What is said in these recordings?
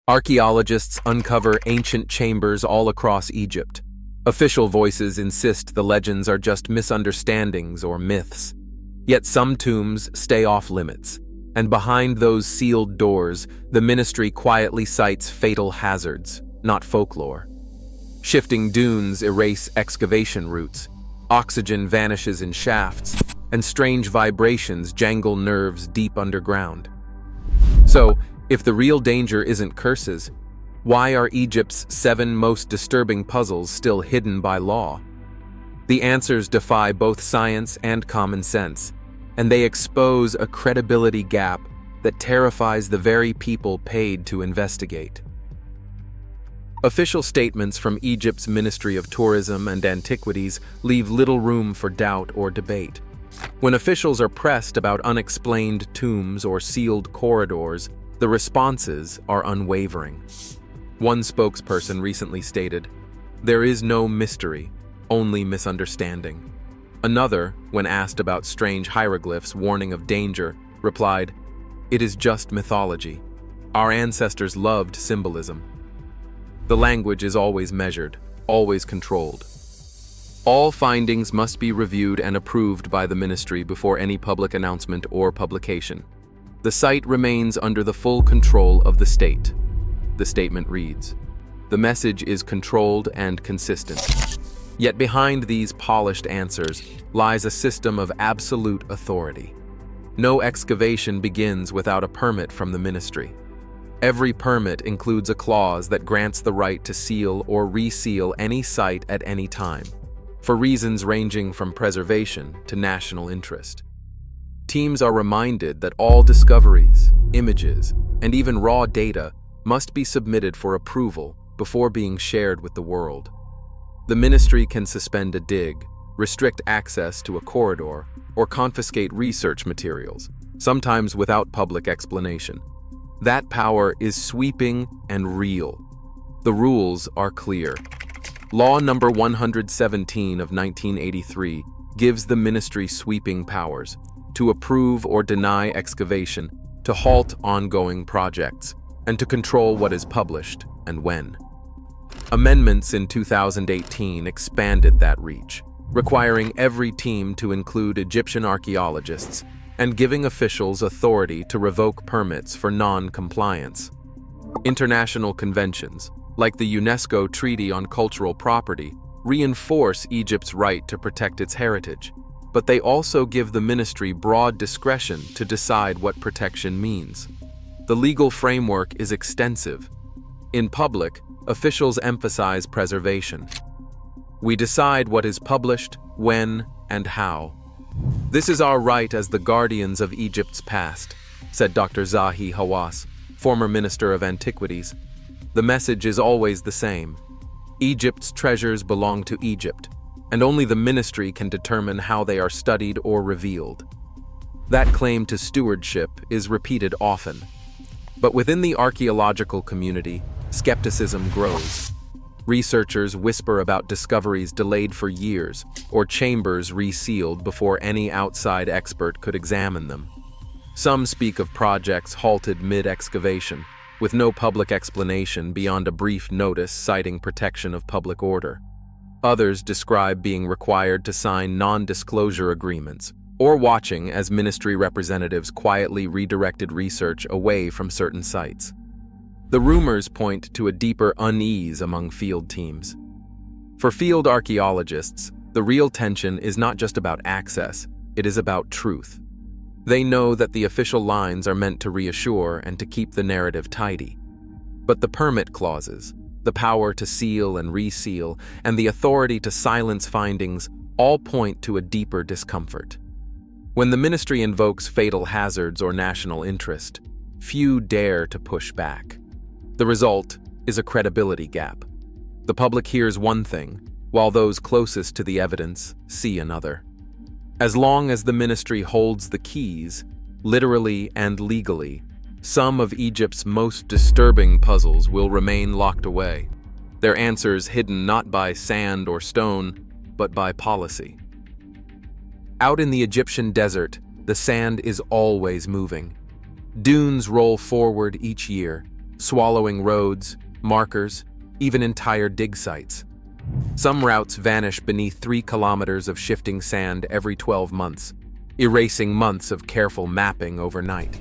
Archaeologists uncover ancient chambers all across Egypt. Official voices insist the legends are just misunderstandings or myths. Yet some tombs stay off limits, and behind those sealed doors, the ministry quietly cites fatal hazards, not folklore. Shifting dunes erase excavation routes, oxygen vanishes in shafts, and strange vibrations jangle nerves deep underground. So, if the real danger isn't curses, why are Egypt's 7 most disturbing puzzles still hidden by law? The answers defy both science and common sense, and they expose a credibility gap that terrifies the very people paid to investigate. Official statements from Egypt's Ministry of Tourism and Antiquities leave little room for doubt or debate. When officials are pressed about unexplained tombs or sealed corridors, the responses are unwavering. One spokesperson recently stated, "There is no mystery, only misunderstanding." Another, when asked about strange hieroglyphs warning of danger, replied, "It is just mythology. Our ancestors loved symbolism." The language is always measured, always controlled. All findings must be reviewed and approved by the ministry before any public announcement or publication. The site remains under the full control of the state. The statement reads, "The message is controlled and consistent." Yet behind these polished answers lies a system of absolute authority. No excavation begins without a permit from the ministry. Every permit includes a clause that grants the right to seal or reseal any site at any time, for reasons ranging from preservation to national interest. Teams are reminded that all discoveries, images, and even raw data must be submitted for approval before being shared with the world. The ministry can suspend a dig, restrict access to a corridor, or confiscate research materials, sometimes without public explanation. That power is sweeping and real. The rules are clear. Law number 117 of 1983 gives the ministry sweeping powers to approve or deny excavation, to halt ongoing projects, and to control what is published and when. Amendments in 2018 expanded that reach, requiring every team to include Egyptian archaeologists and giving officials authority to revoke permits for non-compliance. International conventions, like the UNESCO Treaty on Cultural Property, reinforce Egypt's right to protect its heritage, but they also give the ministry broad discretion to decide what protection means. The legal framework is extensive. In public, officials emphasize preservation. We decide what is published, when, and how. "This is our right as the guardians of Egypt's past," said Dr. Zahi Hawass, former Minister of Antiquities. The message is always the same. Egypt's treasures belong to Egypt, and only the ministry can determine how they are studied or revealed. That claim to stewardship is repeated often. But within the archaeological community, skepticism grows. Researchers whisper about discoveries delayed for years, or chambers resealed before any outside expert could examine them. Some speak of projects halted mid-excavation, with no public explanation beyond a brief notice citing protection of public order. Others describe being required to sign non-disclosure agreements, or watching as ministry representatives quietly redirected research away from certain sites. The rumors point to a deeper unease among field teams. For field archaeologists, the real tension is not just about access, it is about truth. They know that the official lines are meant to reassure and to keep the narrative tidy. But the permit clauses, the power to seal and reseal, and the authority to silence findings all point to a deeper discomfort. When the ministry invokes fatal hazards or national interest, few dare to push back. The result is a credibility gap. The public hears one thing, while those closest to the evidence see another. As long as the ministry holds the keys, literally and legally, some of Egypt's most disturbing puzzles will remain locked away, their answers hidden not by sand or stone, but by policy. Out in the Egyptian desert, the sand is always moving. Dunes roll forward each year, swallowing roads, markers, even entire dig sites. Some routes vanish beneath 3 kilometers of shifting sand every 12 months, erasing months of careful mapping overnight.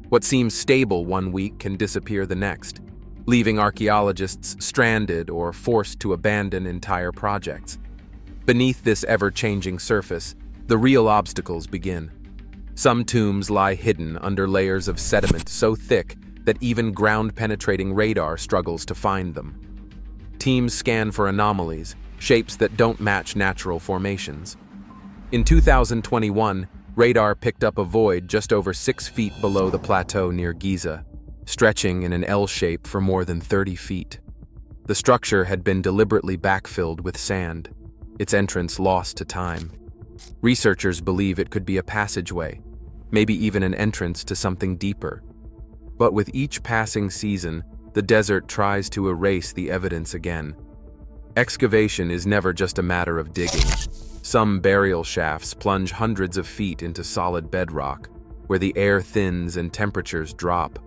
What seems stable one week can disappear the next, leaving archaeologists stranded or forced to abandon entire projects. Beneath this ever-changing surface, the real obstacles begin. Some tombs lie hidden under layers of sediment so thick that even ground-penetrating radar struggles to find them. Teams scan for anomalies, shapes that don't match natural formations. In 2021, radar picked up a void just over 6 feet below the plateau near Giza, stretching in an L shape for more than 30 feet. The structure had been deliberately backfilled with sand, its entrance lost to time. Researchers believe it could be a passageway, maybe even an entrance to something deeper. But with each passing season, the desert tries to erase the evidence again. Excavation is never just a matter of digging. Some burial shafts plunge hundreds of feet into solid bedrock, where the air thins and temperatures drop.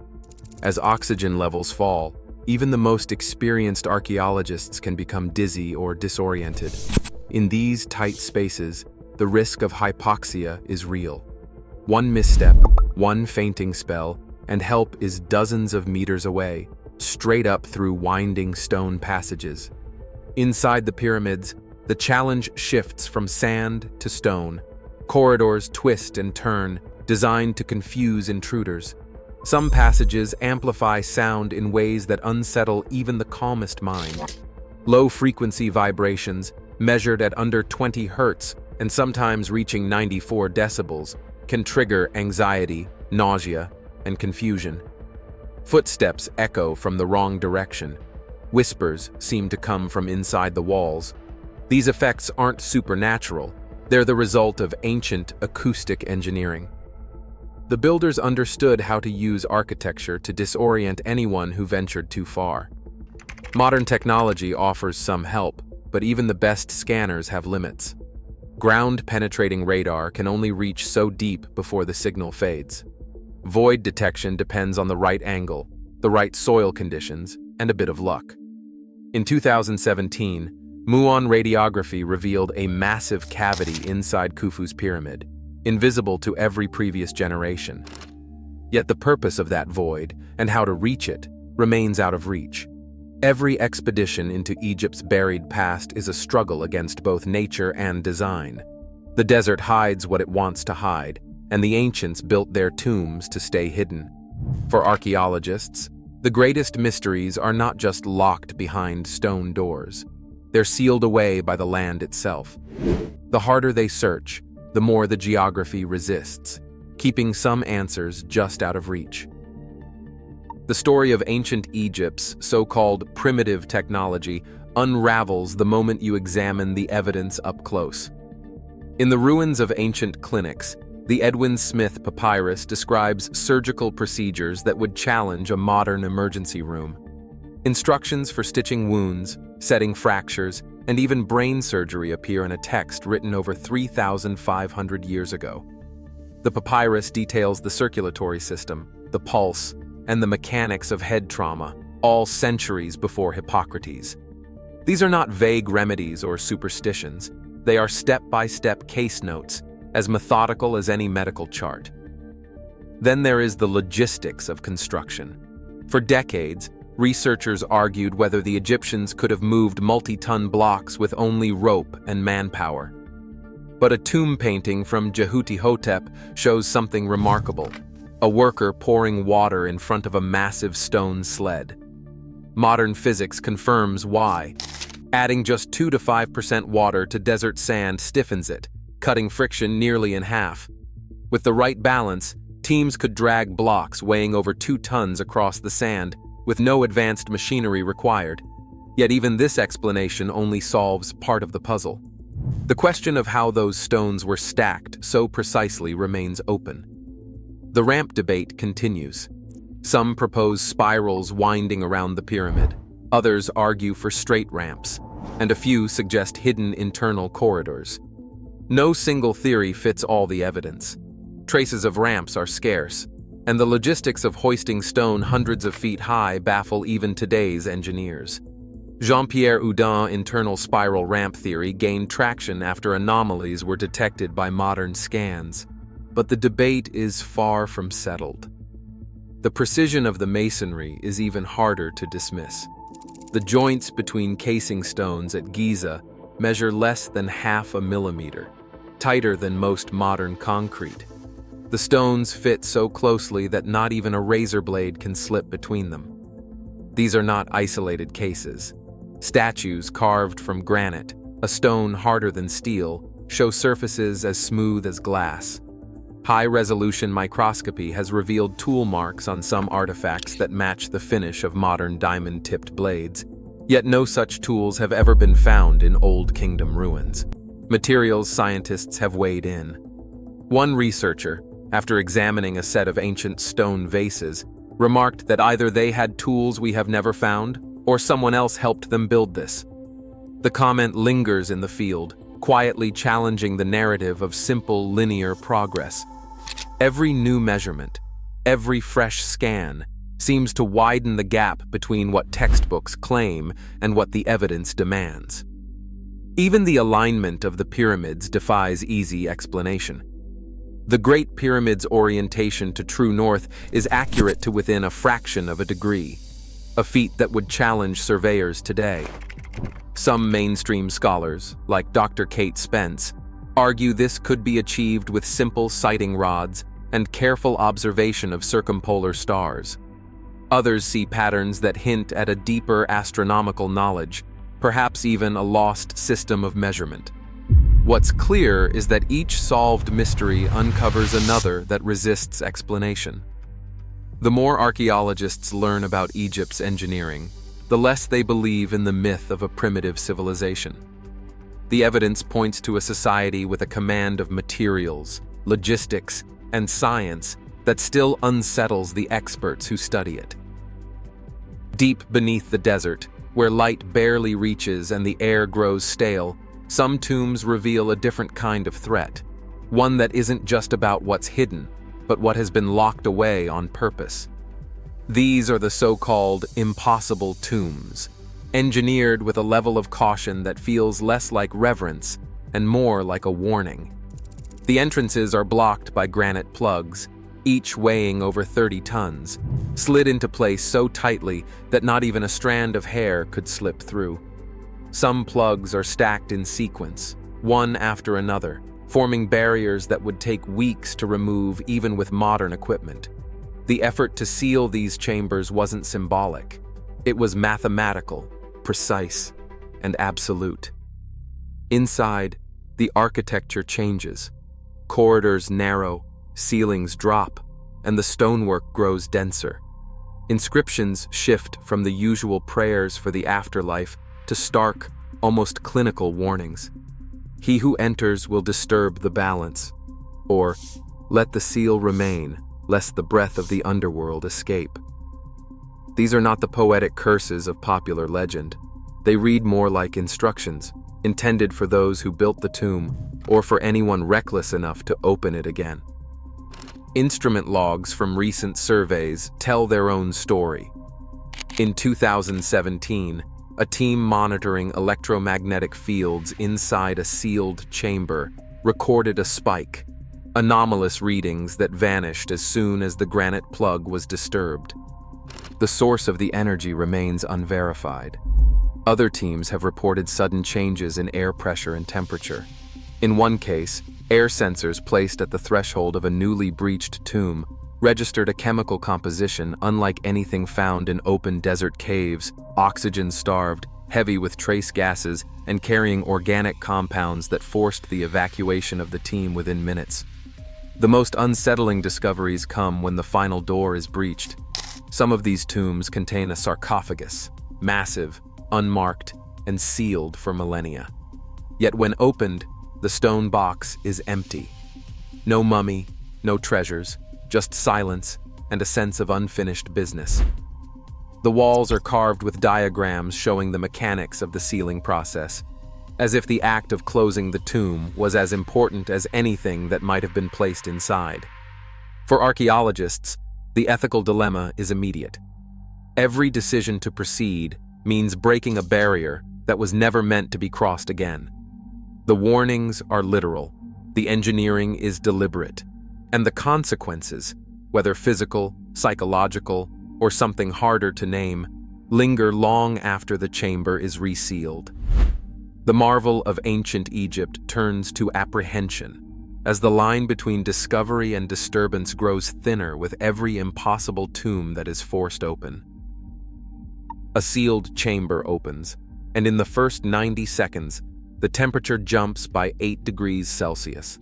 As oxygen levels fall, even the most experienced archaeologists can become dizzy or disoriented. In these tight spaces, the risk of hypoxia is real. One misstep, one fainting spell, and help is dozens of meters away, straight up through winding stone passages. Inside the pyramids, the challenge shifts from sand to stone. Corridors twist and turn, designed to confuse intruders. Some passages amplify sound in ways that unsettle even the calmest mind. Low-frequency vibrations, measured at under 20 hertz and sometimes reaching 94 decibels, can trigger anxiety, nausea, and confusion. Footsteps echo from the wrong direction. Whispers seem to come from inside the walls. These effects aren't supernatural. They're the result of ancient acoustic engineering. The builders understood how to use architecture to disorient anyone who ventured too far. Modern technology offers some help, but even the best scanners have limits. Ground-penetrating radar can only reach so deep before the signal fades. Void detection depends on the right angle, the right soil conditions, and a bit of luck. In 2017, muon radiography revealed a massive cavity inside Khufu's pyramid, invisible to every previous generation. Yet the purpose of that void, and how to reach it, remains out of reach. Every expedition into Egypt's buried past is a struggle against both nature and design. The desert hides what it wants to hide, and the ancients built their tombs to stay hidden. For archaeologists, the greatest mysteries are not just locked behind stone doors. They're sealed away by the land itself. The harder they search, the more the geography resists, keeping some answers just out of reach. The story of ancient Egypt's so-called primitive technology unravels the moment you examine the evidence up close. In the ruins of ancient clinics, the Edwin Smith papyrus describes surgical procedures that would challenge a modern emergency room. Instructions for stitching wounds, setting fractures, and even brain surgery appear in a text written over 3,500 years ago. The papyrus details the circulatory system, the pulse, and the mechanics of head trauma, all centuries before Hippocrates. These are not vague remedies or superstitions. They are step-by-step case notes, as methodical as any medical chart. Then there is the logistics of construction. For decades, researchers argued whether the Egyptians could have moved multi-ton blocks with only rope and manpower. But a tomb painting from Jehuti-Hotep shows something remarkable: a worker pouring water in front of a massive stone sled. Modern physics confirms why. Adding just 2 to 5% water to desert sand stiffens it, cutting friction nearly in half. With the right balance, teams could drag blocks weighing over 2 tons across the sand, with no advanced machinery required. Yet even this explanation only solves part of the puzzle. The question of how those stones were stacked so precisely remains open. The ramp debate continues. Some propose spirals winding around the pyramid, others argue for straight ramps, and a few suggest hidden internal corridors. No single theory fits all the evidence. Traces of ramps are scarce, And the logistics of hoisting stone hundreds of feet high baffle even today's engineers. Jean-Pierre Houdin's internal spiral ramp theory gained traction after anomalies were detected by modern scans, but the debate is far from settled. The precision of the masonry is even harder to dismiss. The joints between casing stones at Giza measure less than half a millimeter, tighter than most modern concrete. The stones fit so closely that not even a razor blade can slip between them. These are not isolated cases. Statues carved from granite, a stone harder than steel, show surfaces as smooth as glass. High-resolution microscopy has revealed tool marks on some artifacts that match the finish of modern diamond-tipped blades, yet no such tools have ever been found in Old Kingdom ruins. Materials scientists have weighed in. One researcher, after examining a set of ancient stone vases, remarked that either they had tools we have never found, or someone else helped them build this. The comment lingers in the field, quietly challenging the narrative of simple linear progress. Every new measurement, every fresh scan, seems to widen the gap between what textbooks claim and what the evidence demands. Even the alignment of the pyramids defies easy explanation. The Great Pyramid's orientation to true north is accurate to within a fraction of a degree, a feat that would challenge surveyors today. Some mainstream scholars, like Dr. Kate Spence, argue this could be achieved with simple sighting rods and careful observation of circumpolar stars. Others see patterns that hint at a deeper astronomical knowledge, perhaps even a lost system of measurement. What's clear is that each solved mystery uncovers another that resists explanation. The more archaeologists learn about Egypt's engineering, the less they believe in the myth of a primitive civilization. The evidence points to a society with a command of materials, logistics, and science that still unsettles the experts who study it. Deep beneath the desert, where light barely reaches and the air grows stale, some tombs reveal a different kind of threat, one that isn't just about what's hidden, but what has been locked away on purpose. These are the so-called impossible tombs, engineered with a level of caution that feels less like reverence and more like a warning. The entrances are blocked by granite plugs, each weighing over 30 tons, slid into place so tightly that not even a strand of hair could slip through. Some plugs are stacked in sequence, one after another, forming barriers that would take weeks to remove even with modern equipment. The effort to seal these chambers wasn't symbolic. It was mathematical, precise, and absolute. Inside, the architecture changes. Corridors narrow, ceilings drop, and the stonework grows denser. Inscriptions shift from the usual prayers for the afterlife to stark, almost clinical warnings. He who enters will disturb the balance, or let the seal remain, lest the breath of the underworld escape. These are not the poetic curses of popular legend. They read more like instructions, intended for those who built the tomb, or for anyone reckless enough to open it again. Instrument logs from recent surveys tell their own story. In 2017, a team monitoring electromagnetic fields inside a sealed chamber recorded a spike, anomalous readings that vanished as soon as the granite plug was disturbed. The source of the energy remains unverified. Other teams have reported sudden changes in air pressure and temperature. In one case, air sensors placed at the threshold of a newly breached tomb registered a chemical composition unlike anything found in open desert caves, oxygen-starved, heavy with trace gases, and carrying organic compounds that forced the evacuation of the team within minutes. The most unsettling discoveries come when the final door is breached. Some of these tombs contain a sarcophagus, massive, unmarked, and sealed for millennia. Yet when opened, the stone box is empty. No mummy, no treasures, just silence and a sense of unfinished business. The walls are carved with diagrams showing the mechanics of the sealing process, as if the act of closing the tomb was as important as anything that might have been placed inside. For archaeologists, The ethical dilemma is immediate. Every decision to proceed means breaking a barrier that was never meant to be crossed again. The warnings are literal, the engineering is deliberate, and the consequences, whether physical, psychological, or something harder to name, linger long after the chamber is resealed. The marvel of ancient Egypt turns to apprehension as the line between discovery and disturbance grows thinner with every impossible tomb that is forced open. A sealed chamber opens, and in the first 90 seconds, the temperature jumps by 8 degrees Celsius.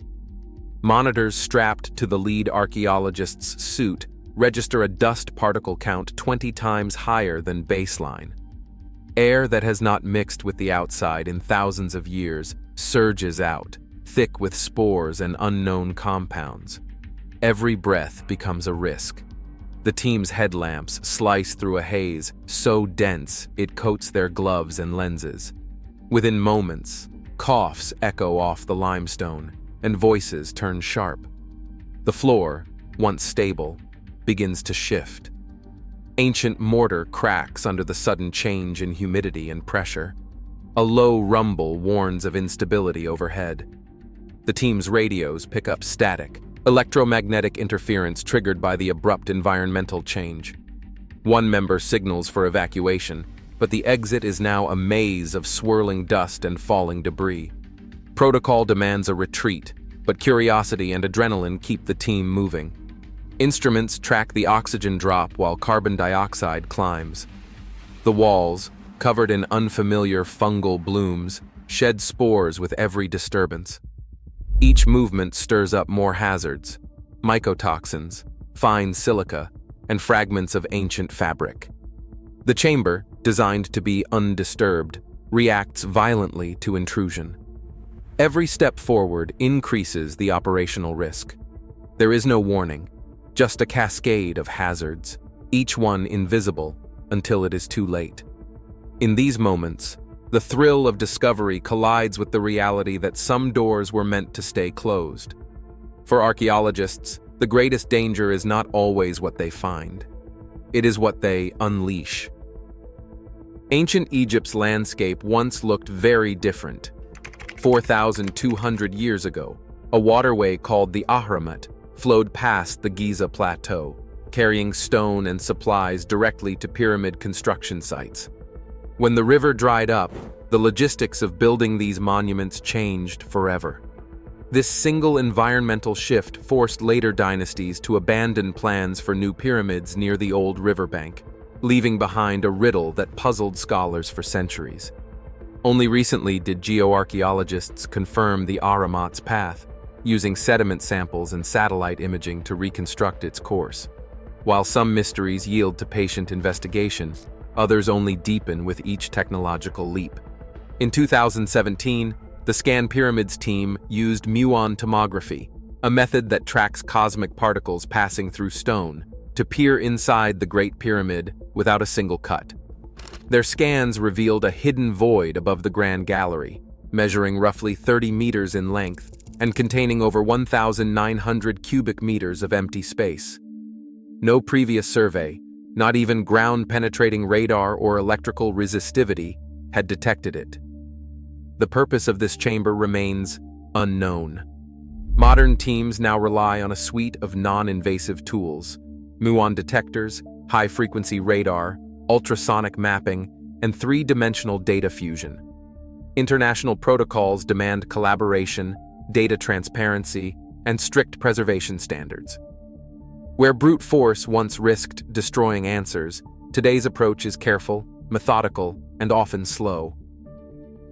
Monitors strapped to the lead archaeologist's suit register a dust particle count 20 times higher than baseline. Air that has not mixed with the outside in thousands of years surges out, thick with spores and unknown compounds. Every breath becomes a risk. The team's headlamps slice through a haze so dense it coats their gloves and lenses. Within moments, coughs echo off the limestone, and voices turn sharp. The floor, once stable, begins to shift. Ancient mortar cracks under the sudden change in humidity and pressure. A low rumble warns of instability overhead. The team's radios pick up static, electromagnetic interference triggered by the abrupt environmental change. One member signals for evacuation, but the exit is now a maze of swirling dust and falling debris. Protocol demands a retreat, but curiosity and adrenaline keep the team moving. Instruments track the oxygen drop while carbon dioxide climbs. The walls, covered in unfamiliar fungal blooms, shed spores with every disturbance. Each movement stirs up more hazards: mycotoxins, fine silica, and fragments of ancient fabric. The chamber, designed to be undisturbed, reacts violently to intrusion. Every step forward increases the operational risk. There is no warning, just a cascade of hazards, each one invisible until it is too late. In these moments, the thrill of discovery collides with the reality that some doors were meant to stay closed. For archaeologists, the greatest danger is not always what they find. It is what they unleash. Ancient Egypt's landscape once looked very different. 4,200 years ago, a waterway called the Ahramat flowed past the Giza Plateau, carrying stone and supplies directly to pyramid construction sites. When the river dried up, the logistics of building these monuments changed forever. This single environmental shift forced later dynasties to abandon plans for new pyramids near the old riverbank, leaving behind a riddle that puzzled scholars for centuries. Only recently did geoarchaeologists confirm the Ahramat's path, using sediment samples and satellite imaging to reconstruct its course. While some mysteries yield to patient investigation, others only deepen with each technological leap. In 2017, the Scan Pyramids team used muon tomography, a method that tracks cosmic particles passing through stone, to peer inside the Great Pyramid without a single cut. Their scans revealed a hidden void above the Grand Gallery, measuring roughly 30 meters in length and containing over 1,900 cubic meters of empty space. No previous survey, not even ground-penetrating radar or electrical resistivity, had detected it. The purpose of this chamber remains unknown. Modern teams now rely on a suite of non-invasive tools: muon detectors, high-frequency radar, ultrasonic mapping, and three-dimensional data fusion. International protocols demand collaboration, data transparency, and strict preservation standards. Where brute force once risked destroying answers, today's approach is careful, methodical, and often slow.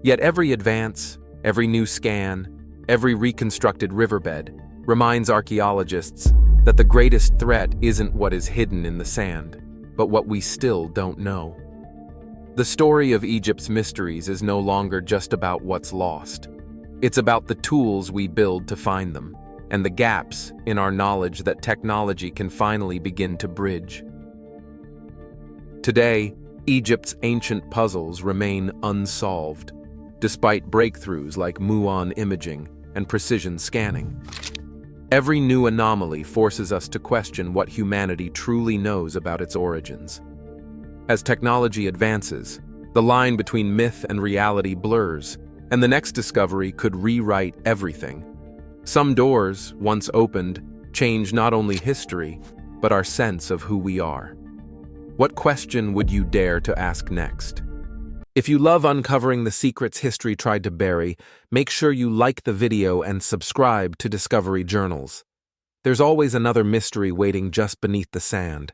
Yet every advance, every new scan, every reconstructed riverbed reminds archaeologists that the greatest threat isn't what is hidden in the sand, but what we still don't know. The story of Egypt's mysteries is no longer just about what's lost. It's about the tools we build to find them, and the gaps in our knowledge that technology can finally begin to bridge. Today, Egypt's ancient puzzles remain unsolved, despite breakthroughs like muon imaging and precision scanning. Every new anomaly forces us to question what humanity truly knows about its origins. As technology advances, the line between myth and reality blurs, and the next discovery could rewrite everything. Some doors, once opened, change not only history, but our sense of who we are. What question would you dare to ask next? If you love uncovering the secrets history tried to bury, make sure you like the video and subscribe to Discovery Journals. There's always another mystery waiting just beneath the sand.